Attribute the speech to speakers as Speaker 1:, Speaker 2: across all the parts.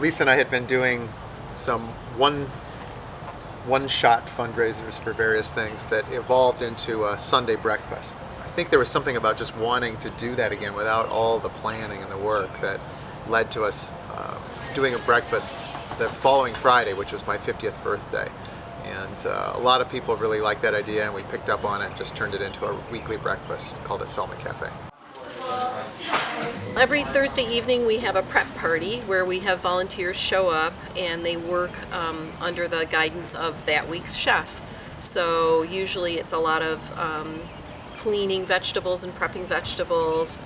Speaker 1: Lisa and I had been doing some one-shot fundraisers for various things that evolved into a Sunday breakfast. I think there was something about just wanting to do that again without all the planning and the work that led to us doing a breakfast the following Friday, which was my 50th birthday. And a lot of people really liked that idea, and we picked up on it and just turned it into a weekly breakfast and called it Selma Cafe.
Speaker 2: Every Thursday evening we have a prep party where we have volunteers show up and they work under the guidance of that week's chef. So usually it's a lot of cleaning vegetables and prepping vegetables,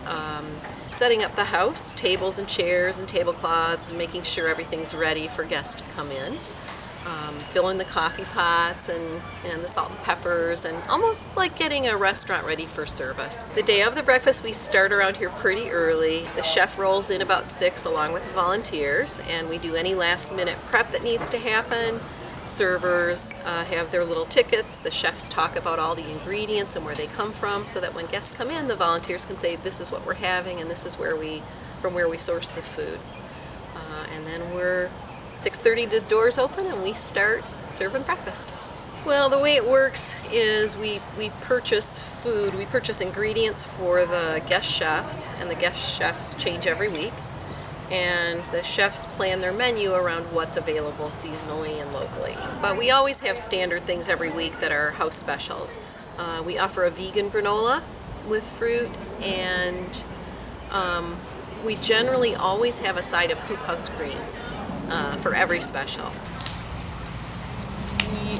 Speaker 2: setting up the house, tables and chairs and tablecloths, and making sure everything's ready for guests to come in. Filling the coffee pots and the salt and peppers, and almost like getting a restaurant ready for service. The day of the breakfast we start around here pretty early. The chef rolls in about 6 along with the volunteers, and we do any last minute prep that needs to happen. Servers have their little tickets. The chefs talk about all the ingredients and where they come from, so that when guests come in, the volunteers can say this is what we're having and this is where we source the food. And then we're 6:30 the doors open and we start serving breakfast. Well, the way it works is we purchase food, we purchase ingredients for the guest chefs, and the guest chefs change every week. And the chefs plan their menu around what's available seasonally and locally. But we always have standard things every week that are house specials. We offer a vegan granola with fruit, and we generally always have a side of hoop house greens for every special.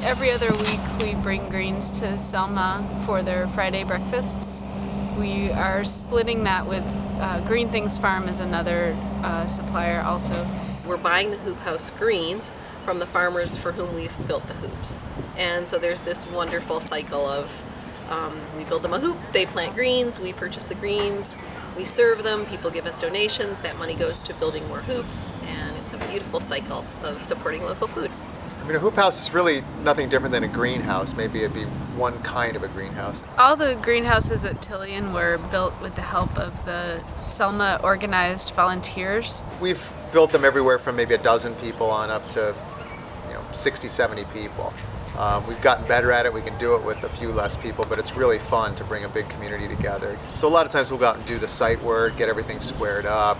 Speaker 3: Every other week we bring greens to Selma for their Friday breakfasts. We are splitting that with Green Things Farm is another supplier also.
Speaker 2: We're buying the hoop house greens from the farmers for whom we've built the hoops. And so there's this wonderful cycle of we build them a hoop, they plant greens, we purchase the greens, we serve them, people give us donations, that money goes to building more hoops, and it's a beautiful cycle of supporting local food.
Speaker 1: I mean, a hoop house is really nothing different than a greenhouse. Maybe it'd be one kind of a greenhouse.
Speaker 3: All the greenhouses at Tillian were built with the help of the Selma organized volunteers.
Speaker 1: We've built them everywhere from maybe a dozen people on up to 60, 70 people. We've gotten better at it. We can do it with a few less people, but it's really fun to bring a big community together. So a lot of times we'll go out and do the site work, get everything squared up,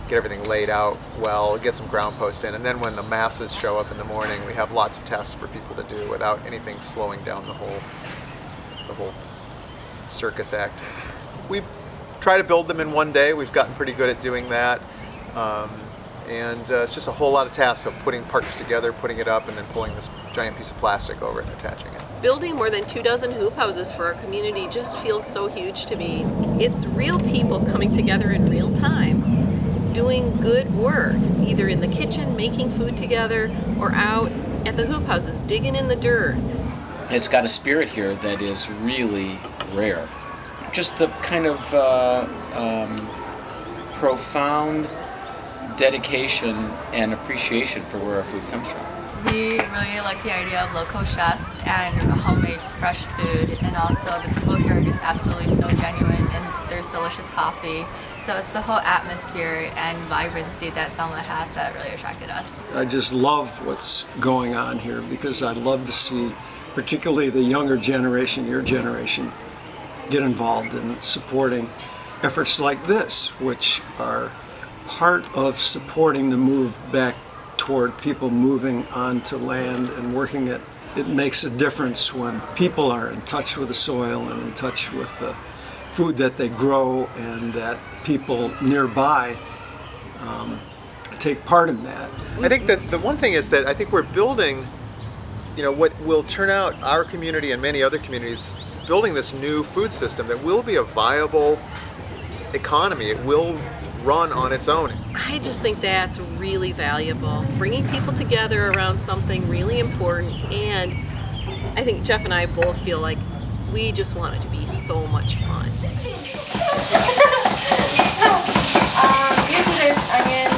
Speaker 1: get everything laid out well, get some ground posts in, and then when the masses show up in the morning, we have lots of tests for people to do without anything slowing down the whole circus act. We try to build them in one day. We've gotten pretty good at doing that. And it's just a whole lot of tasks of putting parts together, putting it up, and then pulling this giant piece of plastic over it and attaching it.
Speaker 2: Building more than 24 hoop houses for our community just feels so huge to me. It's real people coming together in real time, doing good work, either in the kitchen, making food together, or out at the hoop houses, digging in the dirt.
Speaker 4: It's got a spirit here that is really rare. Just the kind of profound dedication and appreciation for where our food comes from.
Speaker 5: We really like the idea of local chefs and homemade fresh food, and also the people here are just absolutely so genuine, and there's delicious coffee. So it's the whole atmosphere and vibrancy that Selma has that really attracted us.
Speaker 6: I just love what's going on here because I love to see particularly the younger generation, your generation, get involved in supporting efforts like this, which are part of supporting the move back toward people moving onto land and working it. It makes a difference when people are in touch with the soil and in touch with the food that they grow, and that people nearby take part in that.
Speaker 1: I think that the one thing is that I think we're building, what will turn out our community and many other communities, building this new food system that will be a viable economy. It will run on its own.
Speaker 2: I just think that's really valuable. Bringing people together around something really important, and I think Jeff and I both feel like we just want it to be so much fun.
Speaker 5: Usually there's onions,